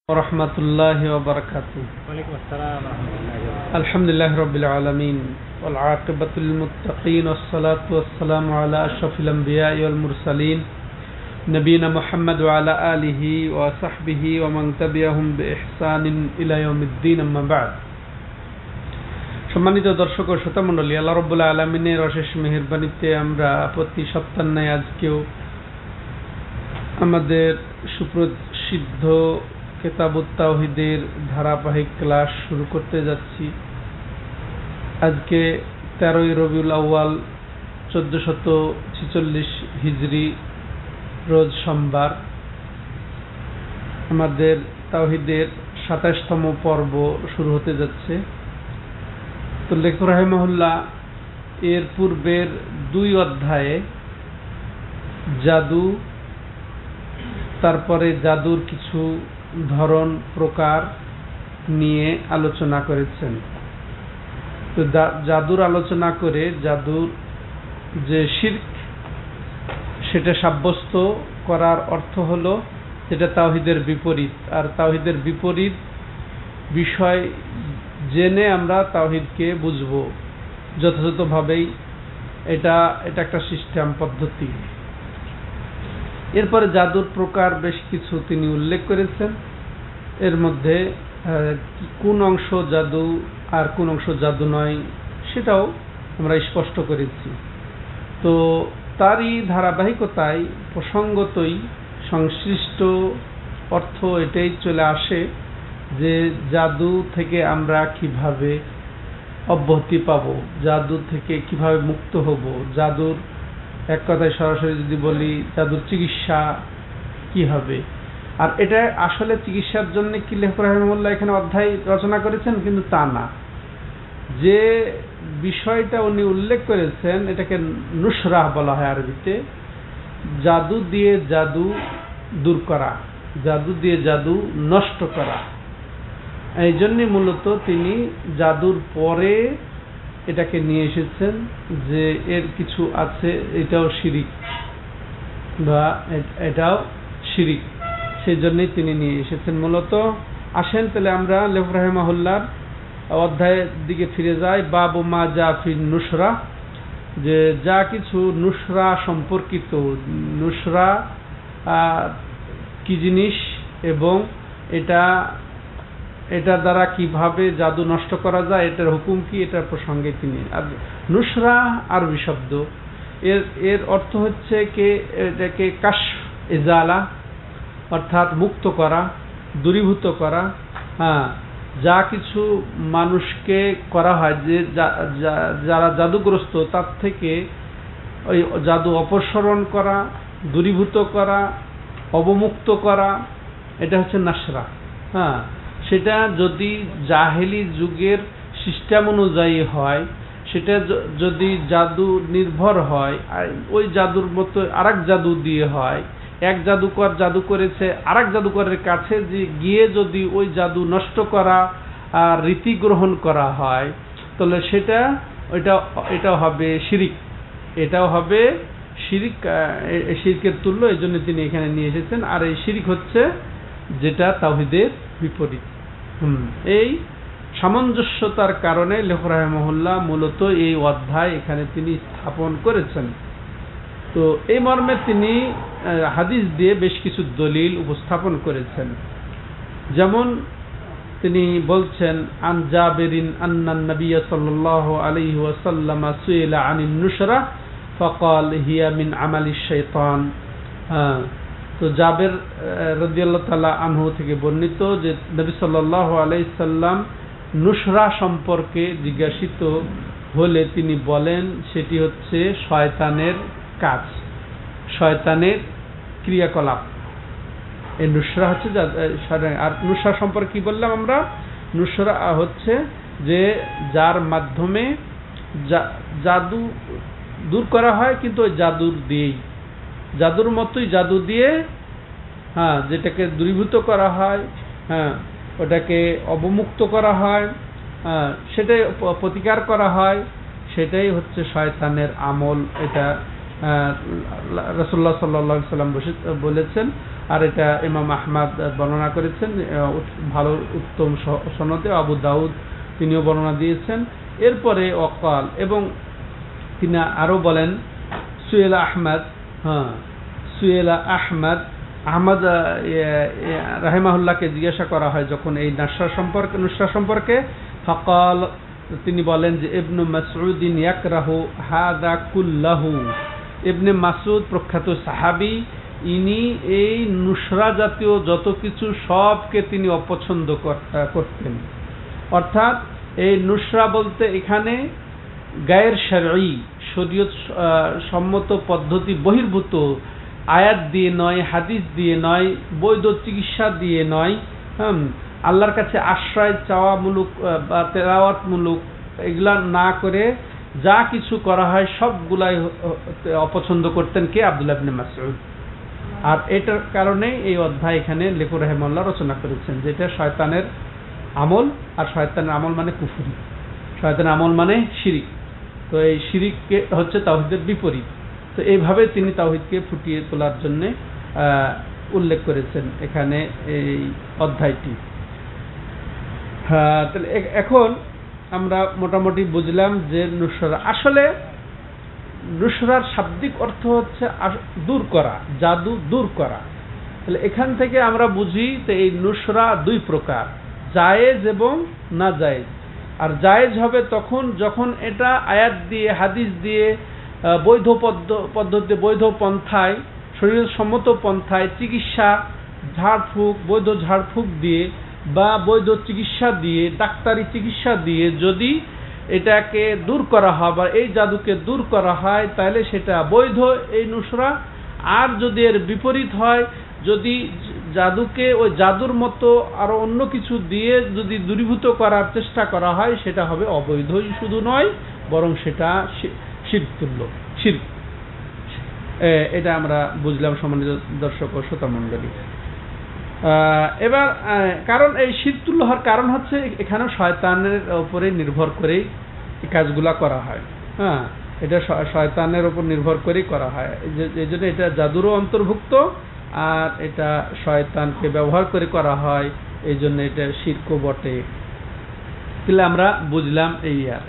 ওরহমতুল্লাহি ওয়া বারাকাতুহু। ওয়ালাইকুম আসসালাম ওয়া রাহমাতুল্লাহি ওয়া বারাকাতুহু। আলহামদুলিল্লাহি রাব্বিল আলামিন ওয়াল আকিবাতুল লিল মুত্তাকিন ওয়াস সালাতু ওয়াস সালামু আলা আশরাফিল আমবিয়াই ওয়াল মুরসালিন নবিয়িনা মুহাম্মদ ওয়া আলা আলিহি ওয়া সাহবিহি ওয়া মান তাবিআহুম বিইহসানিন ইলা ইয়াউমিদ্দিন, আম্মা বা'দ। সম্মানিত দর্শক ও শ্রোতা মণ্ডলী, আল্লাহ রাব্বুল আলামিনের অশেষ মেহেরবানিতে আমরা প্রতি সপ্তাহের ন্যায় আজকেও আমাদের সুপ্রসিদ্ধ কিতাবুত তাওহীদের ধারাবাহিক ক্লাস শুরু করতে যাচ্ছি। আজকে 13ই রবিউল আউয়াল 1446 হিজরি, রোজ সোমবার। আমাদের তাওহীদের 27তম পর্ব শুরু হতে যাচ্ছে। তো লেখক রাহিমাহুল্লাহ এর পূর্বের 2 অধ্যায়ে জাদু, তারপরে জাদুর কিছু ধরন প্রকার নিয়ে আলোচনা করেছেন। তো জাদুর আলোচনা করে জাদুর যে শিরক সেটা সাব্যস্ত করার অর্থ হলো যেটা তাওহীদের বিপরীত, আর তাওহীদের বিপরীত বিষয় জেনে আমরা তাওহীদকে বুঝবো যথাযথভাবেই। এটা একটা সিস্টেম পদ্ধতি। এরপরে জাদুর প্রকার বেশ কিছু তিনি উল্লেখ করেছেন। এর মধ্যে কোন অংশ জাদু আর কোন অংশ জাদু নয় সেটাও আমরা স্পষ্ট করেছি। তো তারই ধারাবাহিকতায় প্রসঙ্গতই সংশ্লিষ্ট অর্থ এটাই চলে আসে যে জাদু থেকে আমরা কিভাবে অব্যাহতি পাবো, জাদু থেকে কিভাবে মুক্ত হব, জাদুর এক কথায় সরাসরি যদি বলি জাদুর চিকিৎসা কি হবে। আর এটা আসলে চিকিৎসার জন্য কি লেখক রাহিমাহুল্লাহ এখানে অধ্যায় রচনা করেছেন, কিন্তু তা না। যে বিষয়টা উনি উল্লেখ করেছেন এটাকে নুসরাহ বলা হয় আরবিতে। জাদু দিয়ে জাদু দূর করা, জাদু দিয়ে জাদু নষ্ট করা। এই জন্যই মূলত তিনি জাদুর পরে এটাকে নিয়ে এসেছেন যে এর কিছু আছে, এটাও শিরিক বা এটাও শিরিক, সেই জন্যই তিনি নিয়ে এসেছেন মূলত। আসেন তাহলে আমরা লেখক রাহিমাহুল্লাহর অধ্যায়ের দিকে ফিরে যাই। বাবু মা জা ফি নুসরা, যে যা কিছু নুসরা সম্পর্কিত, নুসরা কি জিনিস এবং এটা দ্বারা কিভাবে জাদু নষ্ট করা যায়, এটার হুকুম কি, এটার প্রসঙ্গে তিনি। আর নুসরা আরবি শব্দ, এর অর্থ হচ্ছে কে এটাকে কাশফ, ইজালা, অর্থাৎ মুক্ত করা, দূরীভূত করা। যা কিছু মানুষকে করা হয় যে যারা জাদুগ্রস্ত তার থেকে ওই জাদু অপসারণ করা, দূরীভূত করা, অবমুক্ত করা, এটা হচ্ছে নাসরা। সেটা যদি জাহেলি যুগের সিস্টেম অনুযায়ী হয়, সেটা যদি জাদু নির্ভর হয়, ওই জাদুর মতো আরেক জাদু দিয়ে হয়, এক জাদুকর জাদু করেছে আরেক জাদুকরের কাছে গিয়ে যদি ওই জাদু নষ্ট করা আর রীতি গ্রহণ করা হয়, তাহলে এটা হবে শিরিক, এটাও হবে শিরিক, শিরকের তুল্য। এই জন্য তিনি এখানে নিয়ে এসেছেন। আর এই শিরিক হচ্ছে যেটা তাওহীদের বিপরীত। এই সামঞ্জস্যতার কারণে লেখক রাহিমাহুল্লাহ মূলত এই অধ্যায় এখানে তিনি স্থাপন করেছেন। তো এই মর্মে তিনি হাদিস দিয়ে বেশ কিছু দলিল উপস্থাপন করেছেন। যেমন তিনি বলছেন, আন জাবিরিন আন্নান নবী সাল্লাল্লাহু আলাইহি ওয়াসাল্লাম সুইলা আনিন নুসরা ফাকাল হিয়া মিন আমালিশ শাইতান। তো জাবের রাদিয়াল্লাহু তাআলা আনহু থেকে বর্ণিত যে নবী সাল্লাল্লাহু আলাইহি সাল্লাম নুসরা সম্পর্কে জিজ্ঞাসিত হলে তিনি বলেন সেটি হচ্ছে শয়তানের কাজ, শয়তানের ক্রিয়াকলাপ। এই নুসরা হচ্ছে। আর নুসরা সম্পর্কে কি বললাম আমরা? নুসরা হচ্ছে যে যার মাধ্যমে জাদু দূর করা হয়, কিন্তু ওই জাদুর মতোই জাদু দিয়ে যেটাকে দূরীভূত করা হয়, ওটাকে অবমুক্ত করা হয়, সেটাই প্রতিকার করা হয়, সেটাই হচ্ছে শয়তানের আমল। এটা রাসূলুল্লাহ সাল্লাল্লাহু আলাইহি সাল্লাম বলেছেন, আর এটা ইমাম আহমদ বর্ণনা করেছেন ভালো উত্তম সনদে। আবু দাউদ তিনিও বর্ণনা দিয়েছেন। এরপরে ওয়াকাল, এবং তিনি আরো বলেন সুয়েলা আহমদ, সুয়েলা আহমদ রাহিমাহুল্লাহকে জিজ্ঞাসা করা হয় যখন এই নুসরা সম্পর্কে, ফাকাল, তিনি বলেন যে ইবনু মাসউদিন ইয়াকরাহু হাদা কুল্লাহু। ইবনে মাসউদ প্রখ্যাত সাহাবী, ইনি এই নুসরা জাতীয় যত কিছু সবকে তিনি অপছন্দ করতেন। অর্থাৎ এই নুসরা বলতে এখানে গায়ের শরঈ, শরীয়ত সম্মত পদ্ধতি বহির্ভূত আয়াত দিয়ে নয়, হাদিস দিয়ে নয়, বৈধ চিকিৎসা দিয়ে নয়, আল্লাহর কাছে আশ্রয় চাওয়ামূলক বা তেলাওয়াতমূলক এগুলা না করে যা কিছু করা হয় সবগুলাই অপছন্দ করতেন কে? আব্দুল্লাহ ইবনে মাসউদ। আর এটার কারণে এই অধ্যায় এখানে লেখক রাহিমাহুল্লাহ রচনা করেছেন, যেটা শয়তানের আমল, আর শয়তানের আমল মানে কুফরি, শয়তানের আমল মানে শিরিক। তো এই শিরিককে হচ্ছে তাওহীদের বিপরীত। তো এইভাবে তিনি তাওহীদকে ফুটিয়ে তোলার জন্য উল্লেখ করেছেন এখানে এই অধ্যায়টি। তাহলে এখন আমরা মোটামুটি বুঝলাম যে নুসরা, আসলে নুসরার শাব্দিক অর্থ হচ্ছে দূর করা, জাদু দূর করা। তাহলে এখান থেকে আমরা বুঝি যে এই নুসরা দুই প্রকার, জায়েজ এবং না জায়েজ। আর জায়েজ হবে তখন যখন এটা আয়াত দিয়ে, হাদিস দিয়ে, বৈধ পদ্ধতি, বৈধ পন্থায়, শরীয়তসম্মত পন্থায় চিকিৎসা, ঝাড়ফুঁক, বৈধ ঝাড়ফুঁক দিয়ে বা বৈধ চিকিৎসা দিয়ে, ডাক্তারি চিকিৎসা দিয়ে যদি এটাকে দূর করা হয় বা এই জাদুকে দূর করা হয়, তাহলে সেটা বৈধ এই নুসরা। আর যদি এর বিপরীত হয়, যদি জাদুকে ওই জাদুর মতো আরো অন্য কিছু দিয়ে যদি দূরীভূত করার চেষ্টা করা হয়, সেটা হবে অবৈধই শুধু নয়, বরং সেটা শিরক তুল্য, শিরক। এটা আমরা বুঝলাম সম্মানিত দর্শক ও শ্রোতা মণ্ডলী। এবার কারণ এই শিরক তুল্য হওয়ার কারণ হচ্ছে এখানে শয়তানের উপরে নির্ভর করেই এই কাজগুলা করা হয়। এটা শয়তানের উপর নির্ভর করেই করা হয়, এই জন্য এটা জাদুরও অন্তর্ভুক্ত, আর এটা শয়তানকে ব্যবহার করে করা হয়, এই জন্য এটা শিরকও বটে। তাহলে আমরা বুঝলাম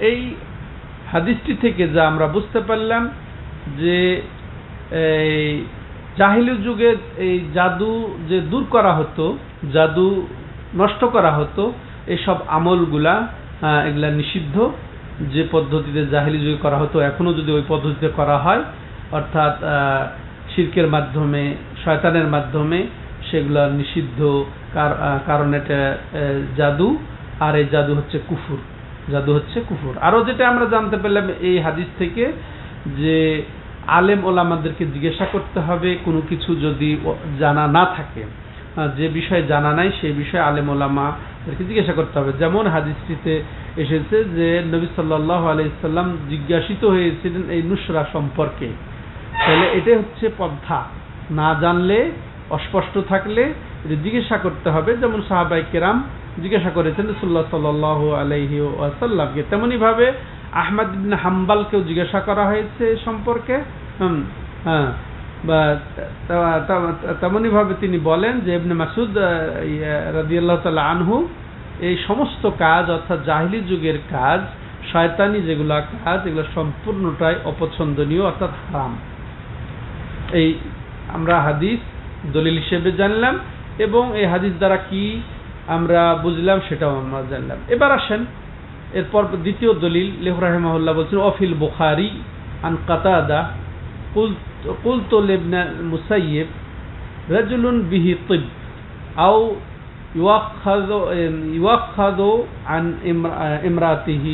এই হাদিসটি থেকে যা আমরা বুঝতে পারলাম যে এই জাহিলি যুগে এই জাদু যে দূর করা হতো, জাদু নষ্ট করা হতো, এইসব আমলগুলা এগুলা নিষিদ্ধ। যে পদ্ধতিতে জাহিলি যুগে করা হতো এখনো যদি ওই পদ্ধতিতে করা হয়, অর্থাৎ শিরকের মাধ্যমে, শয়তানের মাধ্যমে, সেগুলা নিষিদ্ধ। কারণ এটা জাদু, আর এই জাদু হচ্ছে কুফর, জাদু হচ্ছে কুফর। আরো যেটা আমরা জানতে পারলাম এই হাদিস থেকে যে আলেম ওলামাদেরকে জিজ্ঞাসা করতে হবে কোনো কিছু যদি জানা না থাকে, যে বিষয়ে জানা নাই সেই বিষয়ে আলেম ওলামাদেরকে জিজ্ঞাসা করতে হবে। যেমন হাদিসটিতে এসেছে যে নবী সাল্লাল্লাহু আলাইহি সাল্লাম জিজ্ঞাসিত হয়েছিলেন এই নুসরা সম্পর্কে। তাহলে এটাই হচ্ছে পন্থা, না জানলে, অস্পষ্ট থাকলে জিজ্ঞাসা করতে হবে। যেমন সাহাবায়ে কেরাম জিজ্ঞাসা করেছেন রাসূলুল্লাহ সাল্লাল্লাহু আলাইহি ওয়াসাল্লামকে, তেমনি ভাবে আহমদ ইবনে হাম্বলকেও জিজ্ঞাসা করা হয়েছে সম্পর্কে। তেমনি ভাবে তিনি বলেন যে ইবনে মাসউদ রাদিয়াল্লাহু তাআলা আনহু এই সমস্ত কাজ, অর্থাৎ জাহিলি যুগের কাজ, শয়তানি যেগুলা কাজ, এগুলো সম্পূর্ণটাই অপছন্দনীয়, অর্থাৎ হারাম। এই আমরা হাদিস দলিল হিসেবে জানলাম, এবং এই হাদিস দ্বারা কি আমরা বুঝলাম সেটাও আমরা জানলাম। এবার আসেন এরপর দ্বিতীয় দলিল। লেখক রাহিমাহুল্লাহ বলছেন ওয়াফিল বুখারী আন কাতাদা قلت لابن المسيب رجل به طب أو يؤخذ عن امرأته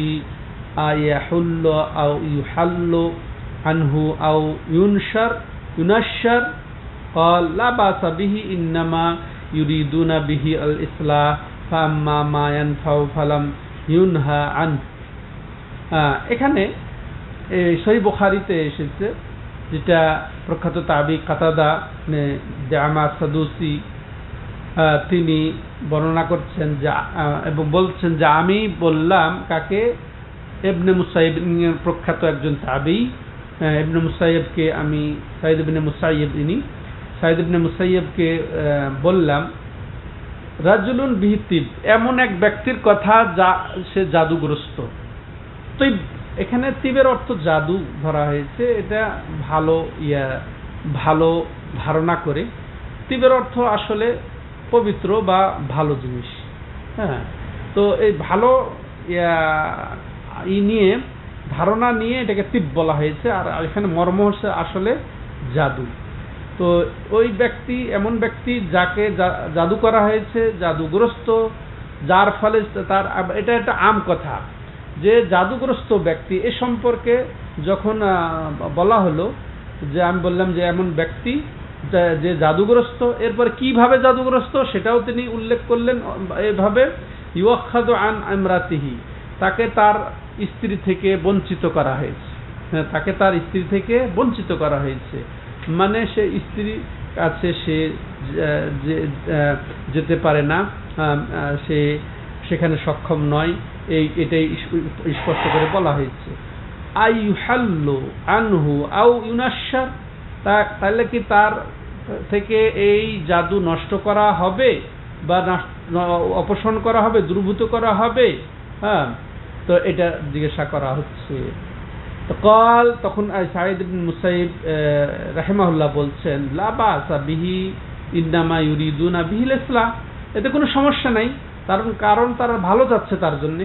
يحل أو يحل عنه أو ينشر قال لا بأس به إنما يريدون به الإصلاح فأما ما ينفع فلم ينهى عنه। এখানে সহিহ বুখারীতে এসেছে, যেটা প্রখ্যাত তাবি কাতাদা জামা সাদুসি তিনি বর্ণনা করছেন এবং বলছেন যে আমি বললাম কাকে? ইবনে মুসাইব, প্রখ্যাত একজন তাবি, ইবনে মুসাইয়্যিবকে আমি সাঈদ ইবনে মুসাইয়্যিবকে বললাম, রাজুলুন বিহি তিব, এমন এক ব্যক্তির কথা যা সে জাদুগ্রস্ত। তো এখানে তিবের অর্থ জাদু ধরা হয়েছে, এটা ভালো ধারণা করে। তিবের অর্থ আসলে পবিত্র বা ভালো জিনিস। হ্যাঁ, তো এই ভালো নিয়ে ধারণা নিয়ে এটাকে তিব বলা হয়েছে। আর এখানে মর্ম হচ্ছে আসলে জাদু। তো ওই ব্যক্তি, এমন ব্যক্তি যাকে জাদু করা হয়েছে, জাদুগ্রস্ত, যার ফলে তার, এটা একটা আম কথা যে জাদুগ্রস্ত ব্যক্তি এ সম্পর্কে যখন বলা হলো, যে আমি বললাম যে এমন ব্যক্তি যে জাদুগ্রস্ত, এরপর কিভাবে জাদুগ্রস্ত সেটাও তিনি উল্লেখ করলেন এভাবে, ইউখাযু আন ইমরাতিহি, তাকে তার স্ত্রী থেকে বঞ্চিত করা হয়েছে। তাকে তার স্ত্রী থেকে বঞ্চিত করা হয়েছে, মানে সে স্ত্রীর কাছে সে যেতে পারে না, সে সেখানে সক্ষম নয়, এটাই স্পষ্ট করে বলা হয়েছে। আইয়ুহাল্লু আনহু আও ইউনাশশার, তাহলে কি তার থেকে এই জাদু নষ্ট করা হবে বা অপসারণ করা হবে, দূরীভূত করা হবে? হ্যাঁ, তো এটা জিজ্ঞাসা করা হচ্ছে। তো তখন সাঈদ ইবনে মুসাইয়্যিব রাহিমাহুল্লাহ বলছেন, লা বাসা বিহি ইন্নামা ইউরিদুনা বিহিল ইসলাহ, এতে কোনো সমস্যা নাই, কারণ তারা ভালো যাচ্ছে তার জন্য।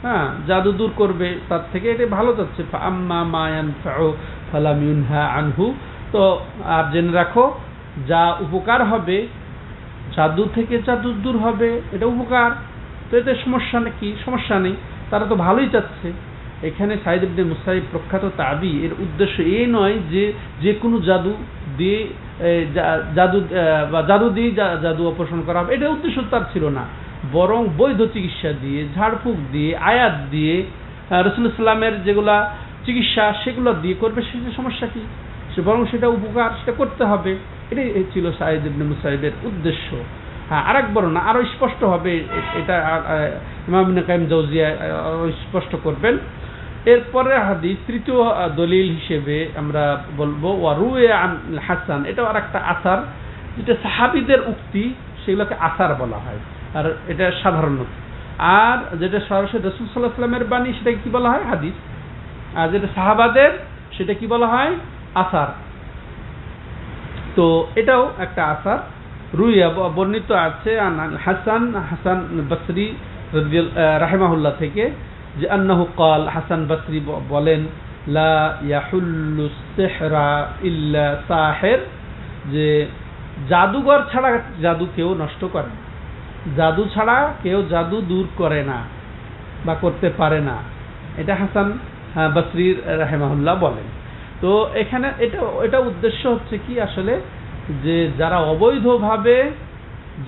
হ্যাঁ, জাদু দূর করবে তার থেকে, এটা ভালো যাচ্ছে। আম্মা মা ইয়ানফাউ ফালাম ইউনহা আনহু, তো আর জেনে রাখো, যা উপকার হবে, জাদু থেকে জাদু দূর হবে, এটা উপকার, তো এতে সমস্যা নাকি? সমস্যা নেই, তারা তো ভালোই চাচ্ছে। এখানে সাঈদ ইবনে মুসাইয়্যিব প্রখ্যাত তাবী, এর উদ্দেশ্য এই নয় যে কোনো জাদু দিয়ে জাদু অপসারণ করা হবে, এটা উদ্দেশ্য তার ছিল না, বরং বৈধ চিকিৎসা দিয়ে, ঝাড়ফুঁক দিয়ে, আয়াত দিয়ে, রাসূলুল্লাহ সাল্লামের যেগুলা চিকিৎসা সেগুলো দিয়ে করবে, সেটা সমস্যা কি? বরং সেটা উপকার, সেটা করতে হবে, এটাই ছিল সাঈদ ইবনে মুসাইয়্যিবের উদ্দেশ্য। হ্যাঁ, আরেক বর্ণনা আরো স্পষ্ট হবে, এটা ইমাম ইবনে কাইয়িম জাওজিয়া স্পষ্ট করবেন। এরপরে হাদিস, তৃতীয় দলিল হিসেবে আমরা বলবো ওয়ারুয়া আন হাসান, এটাও আর একটা আসার, যেটা সাহাবীদের উক্তি, সেগুলোকে আসার বলা হয়, আর এটা সাধারণত। আর যেটা সরাসরি রাসূল সাল্লাল্লাহু আলাইহি ওয়াসাল্লামের বাণী, সেটাকে কি বলা হয়? হাদিস। আর যেটা সাহাবাদের, সেটা কি বলা হয়? আসার। তো এটাও একটা আসার, রুইয়া বর্ণিত আছে হাসান বসরি রাহিমাহুল্লাহ থেকে, যে আন্নাহু ক্বাল, হাসান বসরি বলেন, লা ইয়াহুল্লু সিহরা ইল্লা সাহির, যে জাদুঘর ছাড়া জাদু কেউ নষ্ট করে না, জাদু ছাড়া কেউ জাদু দূর করে না বা করতে পারে না, এটা হাসান বসরি রাহিমাহুল্লাহ বলেন। তো এখানে এটা উদ্দেশ্য হচ্ছে কি, আসলে যে যারা অবৈধভাবে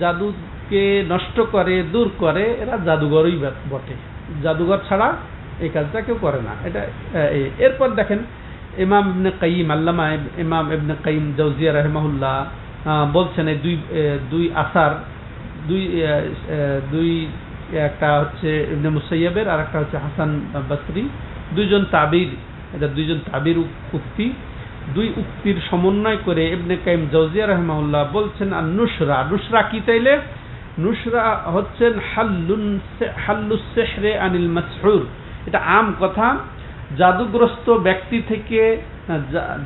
জাদুকে নষ্ট করে, দূর করে, এরা জাদুঘরই বটে, জাদুঘর ছাড়া এই কাজটা কেউ করে না। এটা এরপর দেখেন, ইমাম ইবনে কাইয়িম, আল্লামা ইমাম ইবনে কাইয়িম জাওজিয়া রাহিমাহুল্লাহ বলছেন, এই দুই আসার, দুই একটা হচ্ছে ইবনে মুসাইয়্যিবের, আর একটা হচ্ছে হাসান বসরি, দুইজন তাবির উক্তি, দুই উক্তির সমন্বয় করে ইবনে কাইয়িম জাওজিয়া রাহিমাহুল্লাহ বলছেন, আর নুসরা কি? তাইলে নুসরা হচ্ছেন হাল্লুস সিহরি আনিল মাসহুর, এটা আম কথা, জাদুগ্রস্ত ব্যক্তি থেকে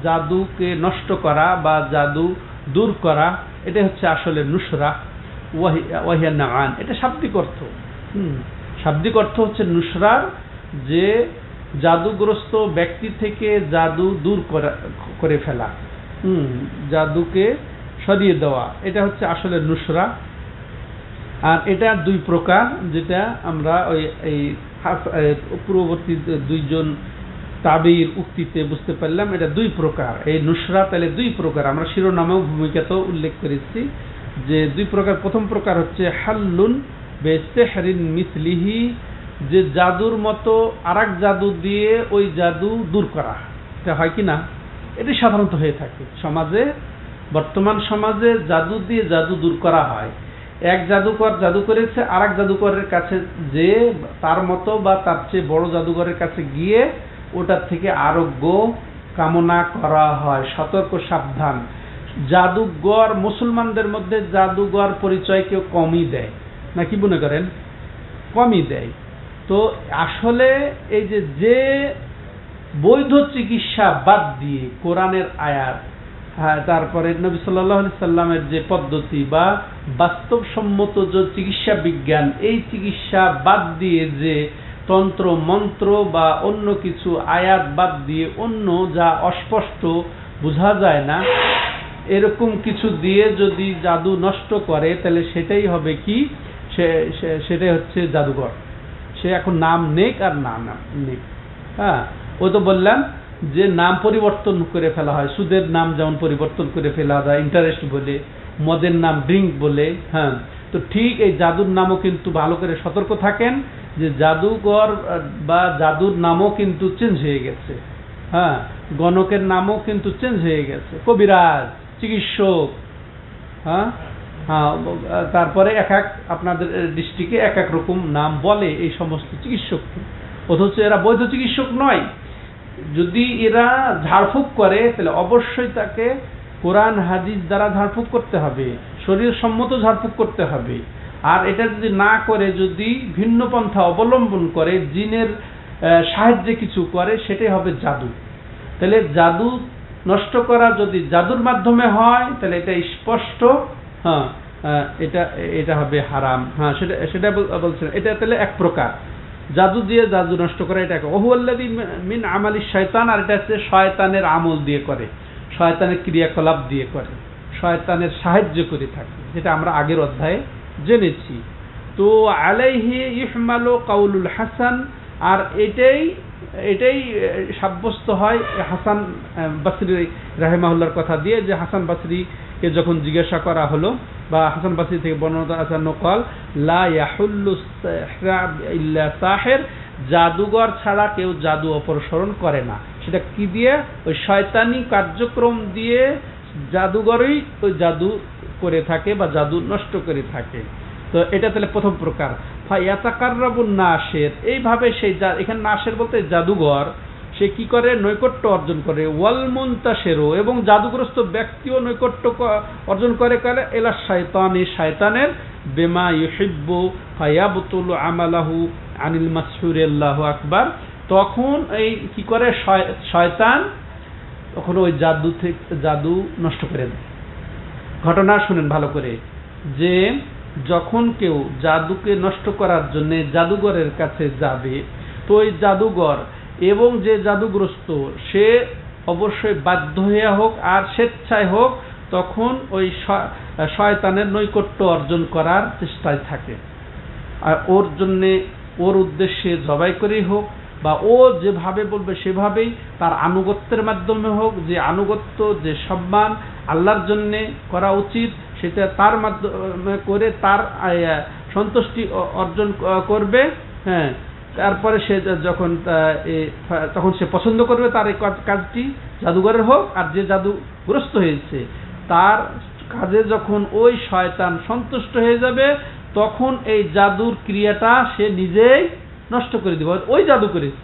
জাদুকে নষ্ট করা বা জাদু দূর করা, এটা হচ্ছে আসলে নুসরা। ওয়াহিয়া নাআন, এটা শাব্দিক অর্থ। শাব্দিক অর্থ হচ্ছে নুসরার, যে জাদুগ্রস্ত ব্যক্তি থেকে জাদু দূর করে ফেলা, জাদুকে সরিয়ে দেওয়া, এটা হচ্ছে আসলে নুসরা। আর এটা দুই প্রকার, যেটা আমরা এই পূর্ববর্তী দুইজন তাবির উক্তিতে বুঝতে পারলাম, এটা দুই প্রকার। এই নুসরা তাহলে দুই প্রকার, আমরা শিরোনামেও ভূমিকাতেও উল্লেখ করেছি যে দুই প্রকার। প্রথম প্রকার হচ্ছে হাল্লুন বিসিহরিন মিসলিহি, যে জাদুর মতো আরেক জাদু দিয়ে ওই জাদু দূর করা, এটা হয় কি না? এটি সাধারণত হয়ে থাকে সমাজে, বর্তমান সমাজে জাদু দিয়ে জাদু দূর করা হয়। এক জাদুকর জাদু করেছে, আরেক জাদুকরের কাছে যে তার মতো বা তার চেয়ে বড় জাদুকরের কাছে গিয়ে ওটার থেকে আরোগ্য কামনা করা হয়, সতর্ক সাবধান। জাদুঘর, মুসলমানদের মধ্যে জাদুঘর পরিচয় কেউ কমই দেয়, নাকি মনে করেন? কমই দেয়। তো আসলে এই যে বৈধ চিকিৎসা বাদ দিয়ে কোরআনের আয়াত, তারপরে নবী সাল্লাল্লাহু আলাইহি সাল্লামের যে পদ্ধতি বা বাস্তবসম্মত যে চিকিৎসা বিজ্ঞান, এই চিকিৎসা বাদ দিয়ে যে তন্ত্র মন্ত্র বা অন্য কিছু আয়াত বাদ দিয়ে অন্য যা অস্পষ্ট বোঝা যায় না এরকম কিছু দিয়ে যদি জাদু নষ্ট করে, তাহলে সেটাই হবে কি, সেটাই হচ্ছে জাদুঘর। সে এখন নাম নেক আর নাম নেক। হ্যাঁ, ও তো বললাম যে নাম পরিবর্তন করে ফেলা হয়, সুদের নাম যেমন পরিবর্তন করে ফেলা যায় ইন্টারেস্ট বলে, মদের নাম ড্রিঙ্ক বলে। হ্যাঁ, তো ঠিক এই জাদুর নামও কিন্তু ভালো করে সতর্ক থাকেন যে জাদুঘর বা জাদুর নামও কিন্তু চেঞ্জ হয়ে গেছে। হ্যাঁ, গণকের নামও কিন্তু চেঞ্জ হয়ে গেছে, কবিরাজ, চিকিৎসক। হ্যাঁ হ্যাঁ, তারপরে এক এক আপনাদের ডিস্ট্রিক্টে এক এক রকম নাম বলে এই সমস্ত চিকিৎসককে, অথচ এরা বৈধ চিকিৎসক নয়। যদি এরা ঝাড়ফুঁক করে তাহলে অবশ্যই তাকে কোরআন হাদিস দ্বারা ঝাড়ফুঁক করতে হবে, শরীর সম্মত ঝাড়ফুঁক করতে হবে। আর এটা যদি না করে, যদি ভিন্ন পন্থা অবলম্বন করে, জিনের সাহায্যে কিছু করে, সেটাই হবে জাদু। তাহলে জাদু নষ্ট করা যদি জাদুর মাধ্যমে হয় তাহলে এটা স্পষ্ট, হ্যাঁ এটা হবে হারাম। হ্যাঁ, সেটা বলছেন। এটা তাহলে এক প্রকার জাদু দিয়ে জাদু নষ্ট করা, এটা ওহুয়াল্লাযী মিন আমালি শয়তান। আর এটা হচ্ছে শয়তানের আমল দিয়ে করে, শয়তানের ক্রিয়াকলাপ দিয়ে করে, শয়তানের সাহায্য করে থাকে, যেটা আমরা আগের অধ্যায়ে জেনেছি। তো আলাইহি ইহমালু কাউলুল হাসান। আর এটাই সাব্যস্ত হয় হাসান বসরি রাহিমাহুল্লাহর কথা দিয়ে, যে হাসান বসরিকে যখন জিজ্ঞাসা করা হলো, বা হাসান বসরি থেকে বর্ণনা আছে, নকল লা ইয়াহুল্লু ইল্লা সাহির, জাদুঘর ছাড়া কেউ জাদু অপসরণ করে না। সেটা কি দিয়ে? ওই শয়তানি কার্যক্রম দিয়ে জাদুঘরই ওই জাদু করে থাকে বা জাদু নষ্ট করে থাকে। তো এটা তাহলে প্রথম প্রকার। ফায়াতাকাররাবুন নাশির, এইভাবে সেই এখানে নাশির বলতে জাদুঘর, সে কি করে? নৈকট্য অর্জন করে। ওয়াল মুনতাশিরু, এবং জাদুগ্রস্ত ব্যক্তিও নৈকট্য অর্জন করে কালে এলা শয়তানি, শয়তানের, বিমা ইউহিব্বু ফায়াবতুলু আমালাহু আনিল মাসহুর, আল্লাহু আকবার। তখন এই কি করে শয়তান? তখন ওই জাদু নষ্ট করে দেয়। ঘটনা শুনেন ভালো করে, যে যখন কেউ জাদুকে নষ্ট করার জন্য জাদুঘরের কাছে যাবে, তো ওই জাদুঘর এবং যে জাদুগ্রস্ত সে অবশ্যই বাধ্য হয়ে হোক আর স্বেচ্ছায় হোক, তখন ওই শয়তানের নৈকট্য অর্জন করার চেষ্টায় থাকে। আর ওর জন্যে, ওর উদ্দেশ্যে জবাই করেই হোক, বা ও যেভাবে বলবে সেভাবেই, তার আনুগত্যের মাধ্যমে হোক, যে আনুগত্য, যে সম্মান আল্লাহর জন্যে করা উচিত, সেটা তার মাধ্যমে করে তার সন্তুষ্টি অর্জন করবে। হ্যাঁ, তারপরে সে তখন সে পছন্দ করবে তার এই কাজটি, জাদুঘরের হোক আর যে জাদুগ্রস্ত হয়েছে, তার কাজে যখন ওই শয়তান সন্তুষ্ট হয়ে যাবে, তখন এই জাদুর ক্রিয়াটা সে নিজেই নষ্ট করে দিবে। ওই জাদু করেছে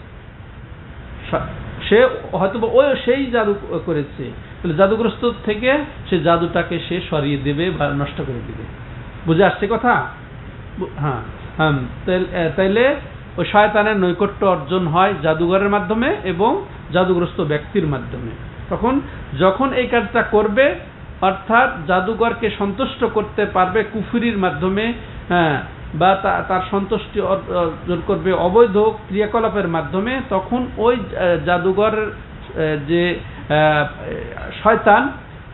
সে, হয়তো ওই সেই জাদু করেছে, তাহলে জাদুগ্রস্ত থেকে সে জাদুটাকে সে সরিয়ে দেবে বা নষ্ট করে দিবে। বুঝে আসছে কথা? হ্যাঁ হ্যাঁ, তাইলে ওই শয়তানের নৈকট্য অর্জন হয় জাদুঘরের মাধ্যমে এবং জাদুগ্রস্ত ব্যক্তির মাধ্যমে। তখন যখন এই কাজটা করবে, অর্থাৎ জাদুঘরকে সন্তুষ্ট করতে পারবে কুফরির মাধ্যমে, হ্যাঁ, বা তার সন্তুষ্টি অর্জন করবে অবৈধ ক্রিয়াকলাপের মাধ্যমে, তখন ওই জাদুঘরের যে শয়তান,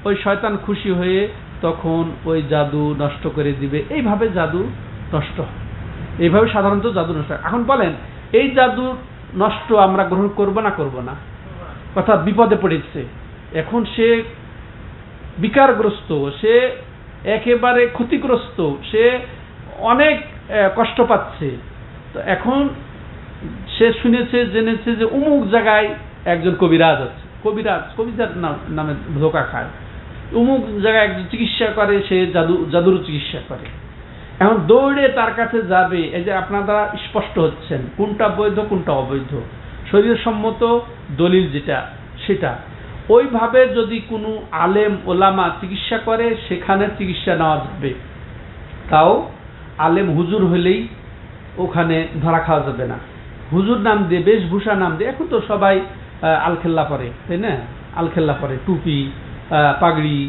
ওই শয়তান খুশি হয়ে তখন ওই জাদু নষ্ট করে দিবে। এইভাবে জাদু নষ্ট হয়, এইভাবে সাধারণত জাদু নষ্ট হয়। এখন বলেন, এই জাদু নষ্ট আমরা গ্রহণ করব না করব না? কথা বিপদে পড়েছে, এখন সে বিকারগ্রস্ত, সে একেবারে ক্ষতিগ্রস্ত, সে অনেক কষ্ট পাচ্ছে। তো এখন সে শুনেছে, জেনেছে যে অমুক জায়গায় একজন কবিরাজ আছে, কবিরাজ নামে ধোকা খায়, অমুক জায়গায় একজন চিকিৎসা করে, সে জাদুর চিকিৎসা করে। এখন দৌড়ে তার কাছে যাবে। এই যে আপনারা স্পষ্ট হচ্ছেন কোনটা বৈধ কোনটা অবৈধ, শরীর সম্মত দলিল যেটা সেটা, ওইভাবে যদি কোনো আলেম ওলামা চিকিৎসা করে সেখানে চিকিৎসা নেওয়া যাবে, তাও আলেম হুজুর হলেই ওখানে ধরা খাওয়া যাবে না। হুজুর নাম দিয়ে, বেশভূষা নাম দিয়ে, এখন তো সবাই আলখেল্লা পরে, তাই না? আলখেল্লা পরে, টুপি, পাগড়ি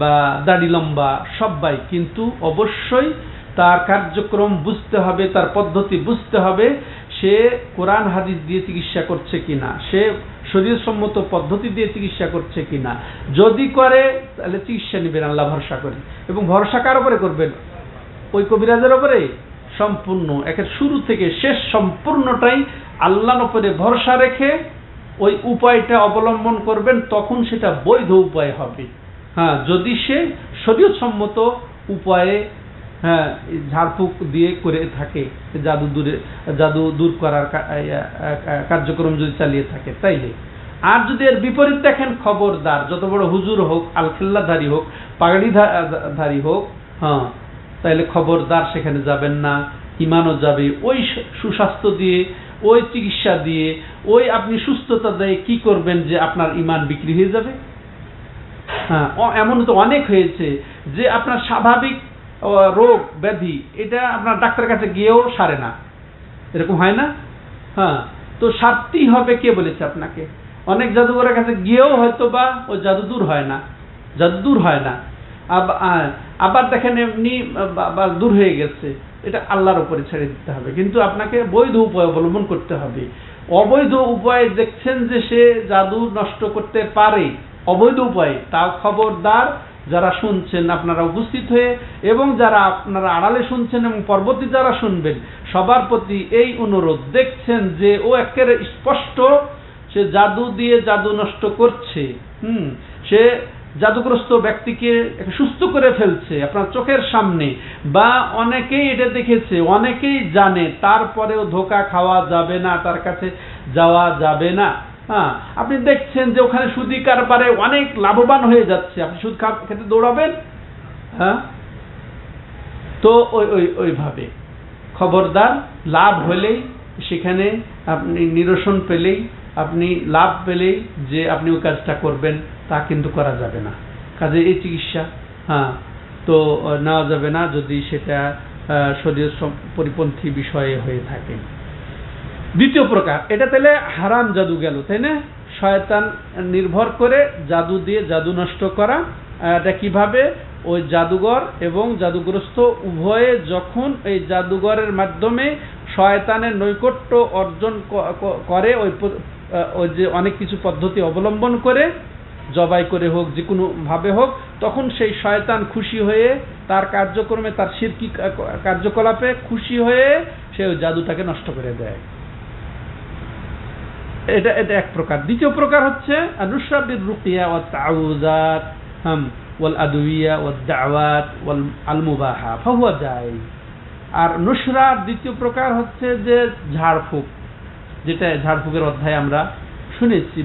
বা দাড়ি লম্বা সবাই, কিন্তু অবশ্যই তার কার্যক্রম বুঝতে হবে, তার পদ্ধতি বুঝতে হবে, সে কোরআন হাদিস দিয়ে চিকিৎসা করছে কিনা, সে শরীয়তসম্মত পদ্ধতি দিয়ে চিকিৎসা করছে কিনা। যদি করে তাহলে চিকিৎসা নেবেন আল্লাহ ভরসা করে, এবং ভরসা কার উপরে করবেন? ওই কবিরাজের উপরে সম্পূর্ণ, একের শুরু থেকে শেষ সম্পূর্ণটাই আল্লাহর উপরে ভরসা রেখে ওই উপায়টা অবলম্বন করবেন, তখন সেটা বৈধ উপায় হবে। হ্যাঁ, যদি সে শরীয়তসম্মত উপায়ে ঝাড়ফুঁক দিয়ে করে থাকে, জাদু দূর করার কার্যক্রম যদি চালিয়ে থাকে তাইলে। আর যদি এর বিপরীত দেখেন, খবরদার, যত বড় হুজুর হোক, আলখেল্লাধারী হোক, পাগড়িধারী হোক, তাইলে খবরদার সেখানে যাবেন না। ইমানও যাবে, ওই সুস্বাস্থ্য দিয়ে, ওই চিকিৎসা দিয়ে, ওই আপনি সুস্থতা দিয়ে কি করবেন যে আপনার ইমান বিক্রি হয়ে যাবে? হ্যাঁ, এমন তো অনেক হয়েছে যে আপনার স্বাভাবিক রোগ ব্যাধি এটা আপনার ডাক্তারের কাছে গিয়েও সারে না, এরকম হয় না? হ্যাঁ, তো সারতেই হবে। কে বলেছে আপনাকে? অনেক জাদুঘরের কাছে গিয়েও হয়তো বা ওই জাদু দূর হয় না। আবার দেখেন এমনি দূর হয়ে গেছে, এটা আল্লাহর উপরে ছেড়ে দিতে হবে। কিন্তু আপনাকে বৈধ উপায় অবলম্বন করতে হবে। অবৈধ উপায় দেখছেন যে সে জাদু নষ্ট করতে পারে, অবৈধ উপায়ে, তাও খবরদার, যারা শুনছেন আপনারা উপস্থিত হয়ে, এবং যারা আপনারা আড়ালে শুনছেন এবং পরবর্তী যারা শুনবেন, সবার প্রতি এই অনুরোধ, দেখছেন যে ও একেবারে স্পষ্ট সে জাদু দিয়ে জাদু নষ্ট করছে, সে জাদুগ্রস্ত ব্যক্তিকে সুস্থ করে ফেলছে আপনার চোখের সামনে, বা অনেকেই এটা দেখেছে, অনেকেই জানে, তারপরেও ধোঁকা খাওয়া যাবে না, তার কাছে যাওয়া যাবে না। হ্যাঁ, আপনি দেখছেন যে ওখানে সুদি কারবারে অনেক লাভবান হয়ে যাচ্ছে, আপনি সুদ খেতে দৌড়াবেন? হ্যাঁ, তো ওইভাবে খবরদার, লাভ হলেই সেখানে আপনি নিরসন পেলেই, আপনি লাভ পেলেই যে আপনি ওই কাজটা করবেন, তা কিন্তু করা যাবে না। কাজে এই চিকিৎসা তো নেওয়া যাবে না যদি সেটা শরীয়ত পরিপন্থী বিষয়ে হয়ে থাকে। দ্বিতীয় প্রকার, এটা তাহলে হারাম জাদু গেল, তাই না? শয়তান নির্ভর করে জাদু দিয়ে জাদু নষ্ট করা। এটা কিভাবে? ওই জাদুঘর এবং জাদুগ্রস্ত উভয়ে যখন এই জাদুঘরের মাধ্যমে শয়তানের নৈকট্য অর্জন করে, ওই যে অনেক কিছু পদ্ধতি অবলম্বন করে, জবাই করে হোক, যে কোনো ভাবে হোক, তখন সেই শয়তান খুশি হয়ে তার কার্যক্রমে, তার শিরকি কার্যকলাপে খুশি হয়ে সে ওই জাদুটাকে নষ্ট করে দেয়। এটা এক প্রকার। দ্বিতীয় প্রকার হচ্ছে নুসরা বির রুকিয়া ওয়া তাউযাত ওয়াল আদওয়িয়া ওয়াদ দাওয়াত ওয়াল আল মুবাহা ফাহুয়া জায়েজ। আর নুসরার দ্বিতীয় প্রকার হচ্ছে যে ঝাড়ফুঁক, যেটা ঝাড়ফুঁকের অধ্যায়ে আমরা শুনেছি,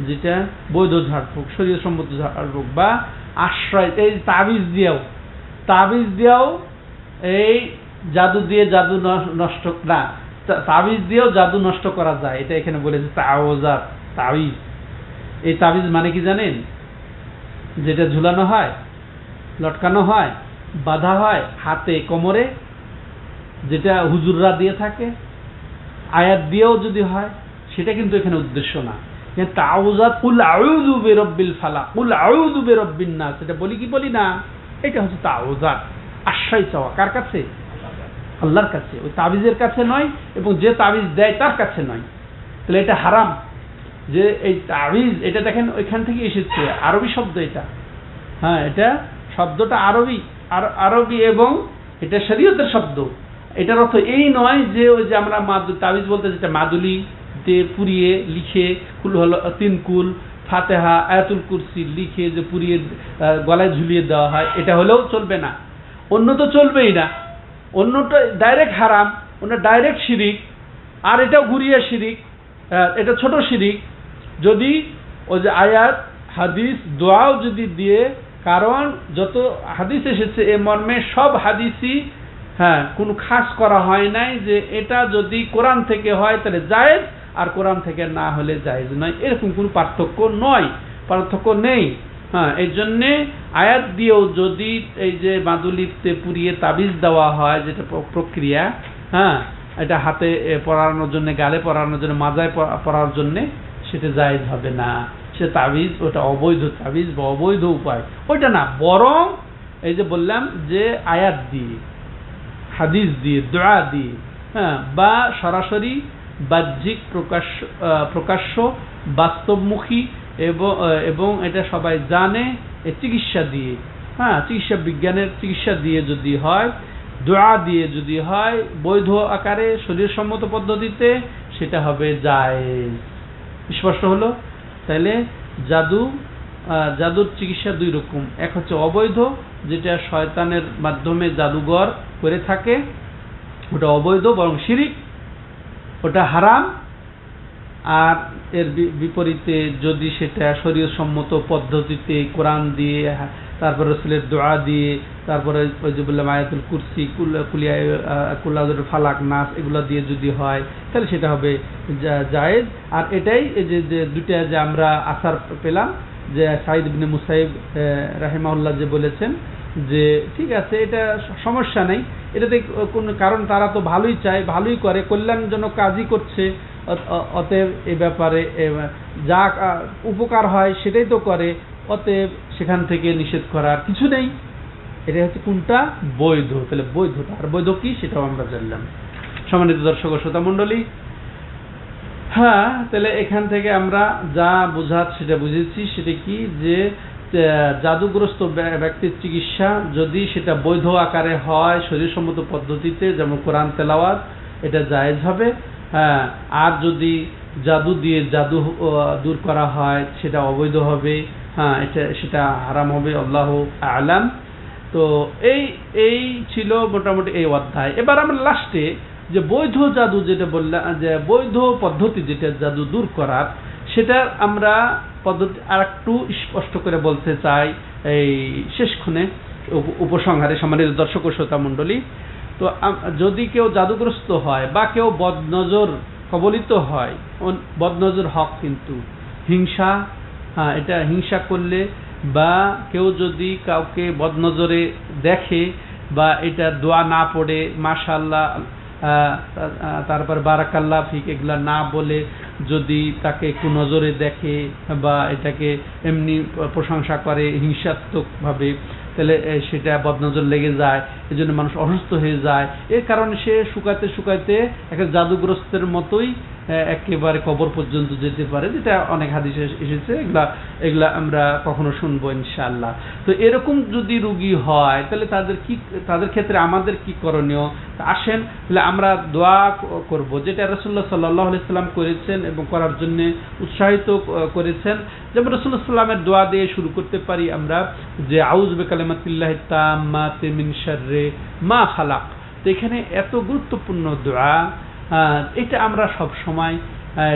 যেটা বৈধ ঝাড়ফুঁক, শরীয়তসম্মত ঝাড়ফুঁক, বা আশ্রয়, এই তাবিজ দিয়েও এই জাদু দিয়ে জাদু নষ্ট না, তাবিজ দিয়েও জাদু নষ্ট করা যায়। এটা এখানে বলেছে তাওযাত, তাবিজ। এই তাবিজ মানে কি জানেন? যেটা ঝুলানো হয়, লটকানো হয়, বাঁধা হয় হাতে, কোমরে, যেটা হুজুররা দিয়ে থাকে, আয়াত দিয়েও যদি হয়, সেটা কিন্তু এখানে উদ্দেশ্য না। তাওযাত, কুল আউযু বিরাব্বিল ফালাক, কুল আউযু বিরাব্বিন নাস, এটা বলি কি বলি না, এটা হচ্ছে তাওযাত, আশ্রয় চাওয়া। কার কাছে? আল্লাহর কাছে, ওই তাবিজের কাছে নয়, এবং যে তাবিজ দেয় তার কাছে নয়। তাহলে এটা হারাম। যে এই তাবিজ, এটা দেখেন ওইখান থেকে এসেছে, আরবি শব্দ এটা। হ্যাঁ, এটা শব্দটা আরবি এবং এটা শরীয়তের শব্দ। এটার অর্থ এই নয় যে ওই যে আমরা তাবিজ বলতে যেটা মাদুলি দিয়ে পুড়িয়ে লিখে, কুল হলো 3 কুল, ফাতিহা, আয়াতুল কুরসি লিখে যে পুড়িয়ে গলায় ঝুলিয়ে দেওয়া হয়, এটা হলেও চলবে না। অন্য তো চলবেই না, অন্যটা ডাইরেক্ট হারাম, অন্য ডাইরেক্ট শিরিক, আর এটাও ঘুরিয়ে শিরিক, এটা ছোট শিরিক। যদি ওই যে আয়াত, হাদিস, দোয়াও যদি দিয়ে, কারণ যত হাদিস এসেছে এ মর্মে সব হাদিসই কোনো খাস করা হয় নাই যে এটা যদি কোরআন থেকে হয় তাহলে জায়েজ, আর কোরআন থেকে না হলে জায়েজ নয়, এরকম কোনো পার্থক্য নেই। হ্যাঁ, এই জন্যে আয়াত দিয়েও যদি এই যে মাদুলিতে পুড়িয়ে তাবিজ দেওয়া হয়, যেটা প্রক্রিয়া, হ্যাঁ, এটা হাতে পরানোর জন্য, গালে পরানোর জন্য, মাজায় পরার জন্য, সেটা জায়েজ হবে না। সে তাবিজ, ওটা অবৈধ তাবিজ বা অবৈধ উপায়, ওইটা না। বরং এই যে বললাম যে আয়াত দিয়ে, হাদিস দিয়ে, দোয়া দিয়ে, হ্যাঁ, বা সরাসরি বাহ্যিক প্রকাশ্য বাস্তবমুখী এবং এটা সবাই জানে, চিকিৎসা দিয়ে, হ্যাঁ, চিকিৎসা বিজ্ঞানের চিকিৎসা দিয়ে যদি হয়, দোয়া দিয়ে যদি হয়, বৈধ আকারে শরীরসম্মত পদ্ধতিতে, সেটা হবে জায়েজ। স্পষ্ট হলো? তাহলে জাদুর চিকিৎসা দুই রকম। এক হচ্ছে অবৈধ, যেটা শয়তানের মাধ্যমে জাদুঘর করে থাকে, ওটা অবৈধ, বরং শিরিক, ওটা হারাম। আর এর বিপরীতে যদি সেটা শরীয়তসম্মত পদ্ধতিতে, কোরআন দিয়ে, তারপরে রাসূলের দোয়া দিয়ে, তারপরে ওই যে বললাম আয়াতুল কুরসি, কুল ফালাক, নাস, এগুলো দিয়ে যদি হয়, তাহলে সেটা হবে জায়েজ। আর এটাই যে দুইটা যে আমরা আসার পেলাম, যে সাঈদ ইবনে মুসাইব রাহিমাহুল্লাহ যে বলেছেন যে ঠিক আছে, এটা সমস্যা নেই, এটাতে কোনো কারণ, তারা তো ভালোই চায়, ভালোই করে, কল্যাণজনক কাজই করছে, অতএব এ ব্যাপারে যা উপকার হয় সেটাই তো করে, অতএব সেখান থেকে নিষেধ করার কিছু নেই। এটা হচ্ছে কোনটা? বৈধ। তাহলে বৈধতা আর বৈধ কি, সেটাও আমরা জানলাম। সম্মানিত দর্শক ও শ্রোতা মণ্ডলী, হ্যাঁ, তাহলে এখান থেকে আমরা যা বুঝার সেটা বুঝেছি। সেটা কি, যে জাদুগ্রস্ত ব্যক্তির চিকিৎসা যদি সেটা বৈধ আকারে হয়, শরীরসম্মত পদ্ধতিতে, যেমন কোরআন তেলাওয়াত, এটা জায়েজ হবে। হ্যাঁ, আর যদি জাদু দিয়ে জাদু দূর করা হয়, সেটা অবৈধ হবে। হ্যাঁ, সেটা হারাম হবে, আল্লাহু আ'লাম। তো এই ছিল মোটামুটি এই অধ্যায়। এবার আমরা লাস্টে যে বৈধ জাদু যেটা বললাম, যে বৈধ পদ্ধতি যেটা জাদু দূর করার, সেটা আমরা পদ্ধতি আর একটু স্পষ্ট করে বলতে চাই এই শেষক্ষণে উপসংহারে। সম্মানিত দর্শক ও শ্রোতা মণ্ডলী, তো যদি কেউ জাদুগ্রস্ত হয় বা কেউ বদনজর কবলিত হয়, বদনজর হক কিন্তু হিংসা, হ্যাঁ, এটা হিংসা করলে, বা কেউ যদি কাউকে বদনজরে দেখে, বা এটা দোয়া না পড়ে মাশাআল্লাহ, তারপর বারাকাল্লাহ ফিক, এগুলা না বলে যদি তাকে একটু নজরে দেখে, বা এটাকে এমনি প্রশংসা করে হিংসাত্মকভাবে, তাহলে সেটা বদনজর লেগে যায়, এই জন্য মানুষ অসুস্থ হয়ে যায়। এর কারণে সে শুকাইতে শুকাইতে একটা জাদুগ্রস্তের মতোই একেবারে কবর পর্যন্ত যেতে পারে, যেটা অনেক হাদিসে এসেছে। এগুলা আমরা কখনো শুনবো ইনশাআল্লাহ। তো এরকম যদি রোগী হয়, তাহলে তাদের ক্ষেত্রে আমাদের কি করণীয়? আসেন তাহলে আমরা দোয়া করব, যেটা রাসূলুল্লাহ সাল্লাল্লাহু আলাইহি সাল্লাম করেছেন এবং করার জন্য উৎসাহিত করেছেন। যেমন রাসূলুল্লাহ সাল্লামের দোয়া দিয়ে শুরু করতে পারি আমরা, যে আউযু বিকালিমাতিল্লাহি তাম্মাতি মিন শাররি মা খালাক। তো এখানে এত গুরুত্বপূর্ণ দোয়া, এটা আমরা সব সময়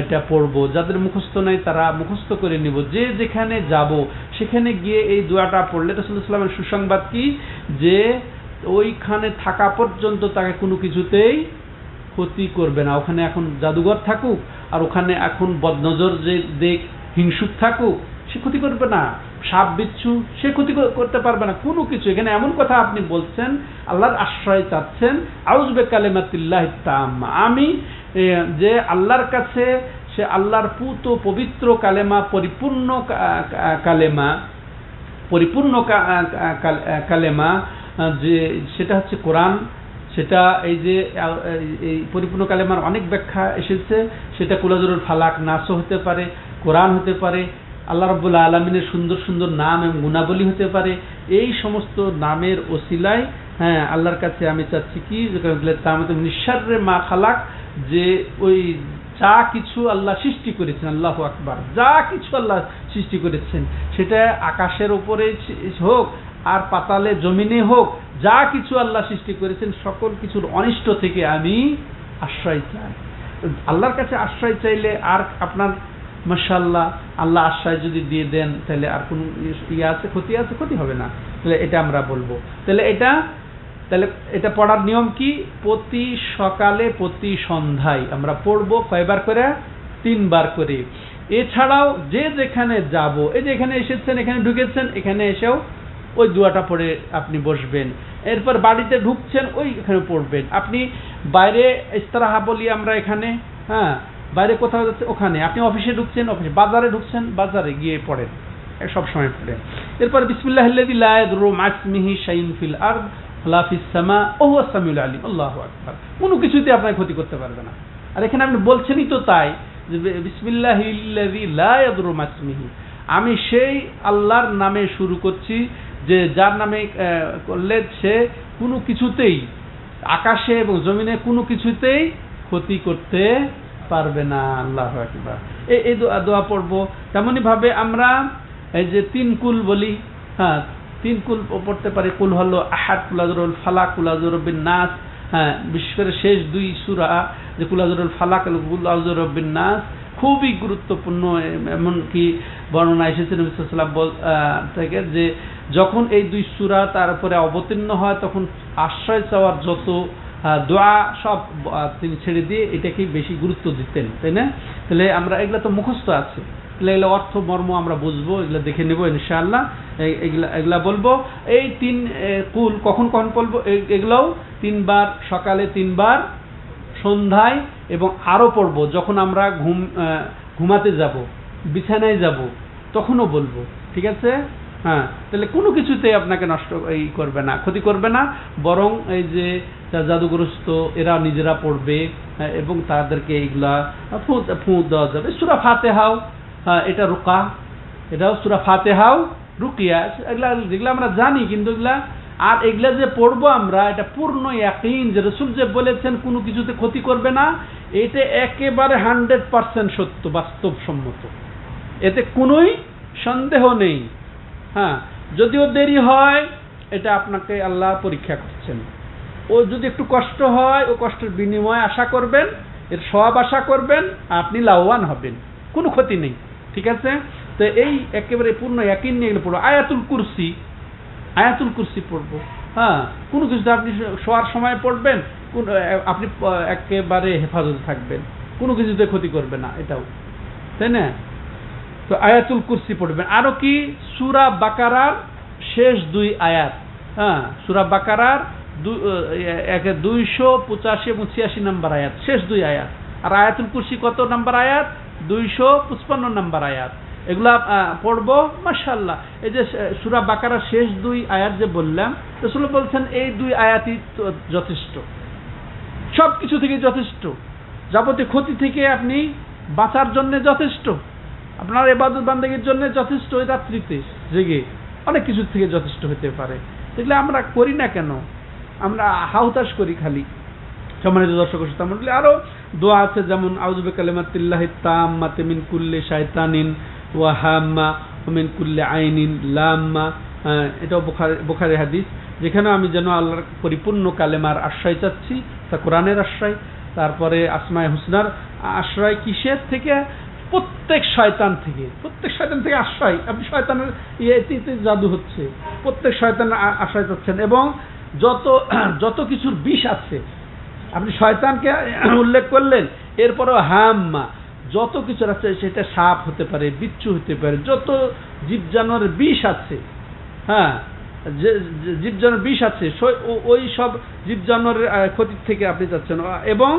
এটা পড়বো। যাদের মুখস্থ নাই তারা মুখস্থ করে নিব। যে যেখানে যাব সেখানে গিয়ে এই দোয়াটা পড়লে রাসূলুল্লাহ সাল্লাল্লাহু আলাইহি ওয়াসাল্লামের সুসংবাদ কি, যে ওইখানে থাকা পর্যন্ত তাকে কোনো কিছুতেই ক্ষতি করবে না। ওখানে এখন জাদুঘর থাকুক, আর ওখানে এখন বদনজর যে দেখ হিংসুক থাকুক, সে ক্ষতি করবে না। সাপ বিচ্ছু, সে ক্ষতি করতে পারবে না কোনো কিছু। এখানে এমন কথা আপনি বলছেন, আল্লাহর আশ্রয় চাচ্ছেন, আউযু বিকালিমাতিল্লাহি তাম্মা, আমি যে আল্লাহর কাছে, সে আল্লাহর পুত পবিত্র কালেমা, পরিপূর্ণ কালেমা, যে সেটা হচ্ছে কোরআন। সেটা এই যে এই পরিপূর্ণ কালেমার অনেক ব্যাখ্যা এসেছে। সেটা কুলাজুরুল ফালাক, নাসও হতে পারে, কোরআন হতে পারে, আল্লাহ রাব্বুল আলামিনের সুন্দর সুন্দর নাম এবং গুণাবলী হতে পারে। এই সমস্ত নামের ওসিলায়, হ্যাঁ, আল্লাহর কাছে আমি চাচ্ছি কি, নিঃশাররে মা খালাক, যে ওই যা কিছু আল্লাহ সৃষ্টি করেছেন, আল্লাহু আকবার, যা কিছু আল্লাহ সৃষ্টি করেছেন, সেটা আকাশের উপরে হোক আর পাতালে জমিনে হোক, যা কিছু আল্লাহ সৃষ্টি করেছেন, সকল কিছুর অনিষ্ট থেকে আমি আশ্রয় চাই। আল্লাহর কাছে আশ্রয় চাইলে আর আপনার মাশাআল্লাহ আল্লাহ আশ্রয় যদি দিয়ে দেন, তাহলে আর কোন ক্ষতি হবে না। তাহলে এটা আমরা বলবো। তাহলে এটা পড়ার নিয়ম কি? প্রতি সকালে প্রতি সন্ধ্যায় আমরা পড়বো। কয়বার করে? 3 বার করে। এছাড়াও যে যেখানে যাব, এই যে এখানে এসেছেন, এখানে ঢুকেছেন, এখানে এসেও ওই দোয়াটা পড়ে আপনি বসবেন। এরপর বাড়িতে ঢুকছেন, ওই এখানে পড়বেন। আপনি বাইরে ইস্তিরাহা বলি আমরা এখানে, হ্যাঁ, বাইরে কোথাও যাচ্ছে ওখানে, আপনি অফিসে ঢুকছেন অফিসে, বাজারে ঢুকছেন বাজারে গিয়ে পড়েন, সব সময় পড়েন। এরপর বিসমিল্লাহিল্লাযী লা ইয়াদুররু মা ইসমিহি শাইউন ফিল আরদ ওয়ালা ফিস সামা ওয়া হুয়াস সামিউল আলিম। আল্লাহু আকবার। কোনো কিছুতে আপনার ক্ষতি করতে পারবে না। আর এখানে আপনি বলছেনই তো তাই যে বিসমিল্লাহিল্লাযী লা ইয়াদুররু মা ইসমিহি, আমি সেই আল্লাহর নামে শুরু করছি যে যার নামে করলে সে কোনো কিছুতেই আকাশে এবং জমিনে কোনো কিছুতেই ক্ষতি করতে পারবে না। আল্লাহু আকবার। এই দোয়া পড়বো। তেমনি ভাবে আমরা এই যে 3 কুল বলি, হ্যাঁ, 3 কুল পড়তে পারি। কুল হলো আহাদ, কুল আযরুল ফালাক, কুল আযরু বিন নাস। হ্যাঁ, বিশেষ করে শেষ 2 সূরা যে কুল আযরুল ফালাক এবং কুল আযরু বিন নাস খুবই গুরুত্বপূর্ণ। এমনকি বর্ণনা এসেছে নবী সাল্লাল্লাহু আলাইহি ওয়াসাল্লাম থেকে যে যখন এই 2 সূরা তার উপরে অবতীর্ণ হয় তখন আশ্রয় চাওয়ার যত দোয়া সব তিনি ছেড়ে দিয়ে এটাকেই বেশি গুরুত্ব দিতেন, তাই না? তাহলে আমরা এগুলা তো মুখস্থ আছে, তাহলে এগুলো অর্থ মর্ম আমরা বুঝবো, এগুলো দেখে নেবো ইনশাআল্লাহ। এগুলা বলবো। এই 3 কুল কখন কখন বলবো, এগুলাও 3 বার সকালে, 3 বার সন্ধ্যায়, এবং আরো পড়বো যখন আমরা ঘুমাতে যাব, বিছানায় যাব, তখনও বলবো। ঠিক আছে? হ্যাঁ, তাহলে কোনো কিছুতে আপনাকে নষ্ট করবে না, ক্ষতি করবে না, বরং এই যে জাদুগ্রস্ত এরা নিজেরা পড়বে এবং তাদেরকে এইগুলা ফুঁ দেওয়া যাবে। সূরা ফাতিহাও এটা রুকা, এটাও সূরা ফাতিহাও রুকিয়া, এগুলা যেগুলো আমরা জানি, কিন্তু এগুলা আর এগুলা যে পড়বো আমরা, এটা পূর্ণ ইয়াকিন যে রাসূল যে বলেছেন কোনো কিছুতে ক্ষতি করবে না, এটা একেবারে 100% সত্য, বাস্তবসম্মত, এতে কোনোই সন্দেহ নেই। হ্যাঁ, যদিও দেরি হয় এটা আপনাকে আল্লাহ পরীক্ষা করছেন, ও যদি একটু কষ্ট হয় ও কষ্টের বিনিময় আশা করবেন, এর সওয়াব আশা করবেন, আপনি লাভবান হবেন, কোনো ক্ষতি নেই। ঠিক আছে? তো এই একেবারে পূর্ণ ইয়াকিন নিয়ে এগুলো পড়বো। আয়াতুল কুরসি পড়বো। হ্যাঁ, কোনো কিছু আপনি শোয়ার সময় পড়বেন, আপনি একেবারে হেফাজতে থাকবেন, কোনো কিছুতে ক্ষতি করবে না, এটাও, তাই না? তো আয়াতুল কুরসি পড়বেন। আরো কি, সূরা বাকারার শেষ 2 আয়াত, হ্যাঁ, সূরা বাকারার 285 এবং 86 নম্বর আয়াত, শেষ 2 আয়াত। আর আয়াতুল কুরসি কত নম্বর আয়াত? 255 নম্বর আয়াত। এগুলা পড়বো মাশাআল্লাহ। এই যে সূরা বাকারার শেষ 2 আয়াত যে বললাম, রাসূল বলছেন এই 2 আয়াতই যথেষ্ট, সব কিছু থেকে যথেষ্ট, যাবতীয় ক্ষতি থেকে আপনি বাঁচার জন্য যথেষ্ট, আপনার ইবাদত বান্দেগীর জন্য যথেষ্ট। এই রাত্রিতে জেগে অনেক কিছু থেকে যথেষ্ট হতে পারে। এগুলো আমরা করি না কেন? আমরা হাউতাস করি খালি। সম্মানিত দর্শক শ্রোতা মণ্ডলী, আরো দোয়া আছে, যেমন আউযু বিকালিমাতিল্লাহিত তাম্মাতি মিন কুল্লি শাইতানিন ওয়া হাম্মা ওয়া মিন কুল্লি আইনিন লাম্মা। এটাও বুখারী হাদিস, যেখানে আমি যেন আল্লাহর পরিপূর্ণ কালেমার আশ্রয় চাচ্ছি, তা কোরআনের আশ্রয়, তারপরে আসমায়ে হুসনার আশ্রয়। কিসের থেকে? প্রত্যেক শয়তান থেকে আশ্রয়। আপনি শয়তানের ইয়েতে জাদু হচ্ছে, প্রত্যেক শয়তানের আশ্রয় চাচ্ছেন। এবং যত কিছুর বিষ আছে, আপনি শয়তানকে উল্লেখ করলেন, এরপরও হাম্মা, যত কিছু আছে, সেটা সাপ হতে পারে, বিচ্ছু হতে পারে, যত জীব জানোয়ারের বিষ আছে, হ্যাঁ, যে জীব জানোয়ারের বিষ আছে, ওই সব জীব জানোয়ারের ক্ষতি থেকে আপনি চাচ্ছেন। এবং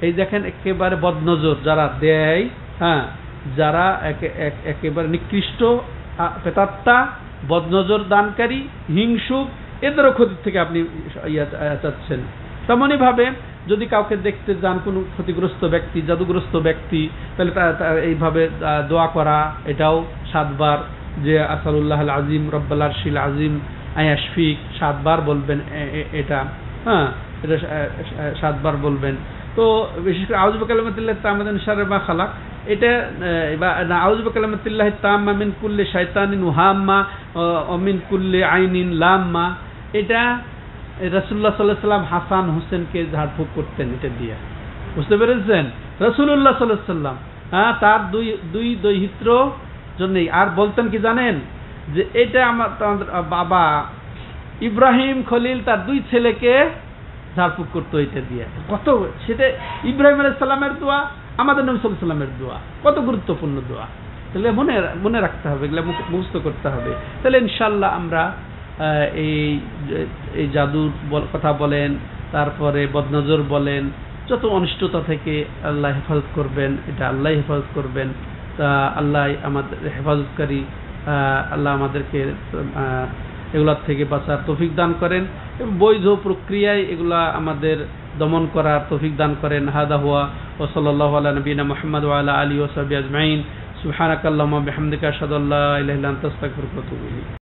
এই দেখেন, একেবারে বদনজর যারা দেয়, হ্যাঁ, যারা একেবারে নিকৃষ্ট প্রেতাত্মা, বদনজর দানকারী, হিংসুক, এদেরও ক্ষতি থেকে আপনি চাচ্ছেন। তেমনই ভাবে যদি কাউকে দেখতে যান, কোনো ক্ষতিগ্রস্ত ব্যক্তি, জাদুগ্রস্ত ব্যক্তি, তাহলে এইভাবে দোয়া করা, এটাও 7 বার, যে আসালুল্লাহুল আজিম রব্বুল আরশিল আজিম আয়াশফিক 7 বার বলবেন এটা। হ্যাঁ, এটা 7 বার বলবেন। তো বিশেষ করে আউযু বিকালিমাতিল্লাহি তাম্মাতি মিন শাররি মা খালাক, এটা আউযু বিকালিমাতিল্লাহি তাম্মা মিন কুল্লি শাইতানিন ওয়া হাম্মা ওয়া মিন কুল্লি আইনিন লাম্মা, এটা রাসূলুল্লাহ সাল্লাল্লাহু আলাইহি ওয়াসাল্লাম হাসান হোসেনকে ঝাড়ফুঁক করতেন এটা দিয়ে। বুঝতে পেরেছেন? রাসূলুল্লাহ সাল্লাল্লাহু আলাইহি ওয়াসাল্লাম, হ্যাঁ, তার দুই দৈহিত্র জন্যই। আর বলতেন কি জানেন? যে এটা আমার বাবা ইব্রাহিম খলিল তার 2 ছেলেকে ঝাড়ফুঁক করতো এটা দিয়ে। কত সেটা ইব্রাহিম আলাইহিস সালামের দোয়া, আমাদের নবী সাল্লাল্লাহু আলাইহি ওয়াসাল্লামের দোয়া, কত গুরুত্বপূর্ণ দোয়া। তাহলে মনে রাখতে হবে, এগুলো মুখস্থ করতে হবে। তাহলে ইনশাআল্লাহ আমরা এই জাদুর কথা বলেন, তারপরে বদনজর বলেন, যত অনিষ্টতা থেকে আল্লাহ হেফাজত করবেন, এটা আল্লাহ হেফাজত করবেন। তা আল্লাহ আমাদের হেফাজতকারী, আল্লাহ আমাদেরকে এগুলার থেকে বাঁচার তৌফিক দান করেন এবং বৈধ প্রক্রিয়ায় এগুলা আমাদের দমন করার তৌফিক দান করেন। হাদা হুয়া ওয়া সাল্লাল্লাহু আলা নবিয়িনা মুহাম্মদ ওয়া আলা আলিহি ওয়া সাহবিহি আজমাইন। সুবহানাকাল্লাহুম্মা বিহামদিকা আশহাদু আল্লা ইলাহা ইল্লা আনতা আস্তাগফিরুকা ওয়া আতুবু ইলাইক।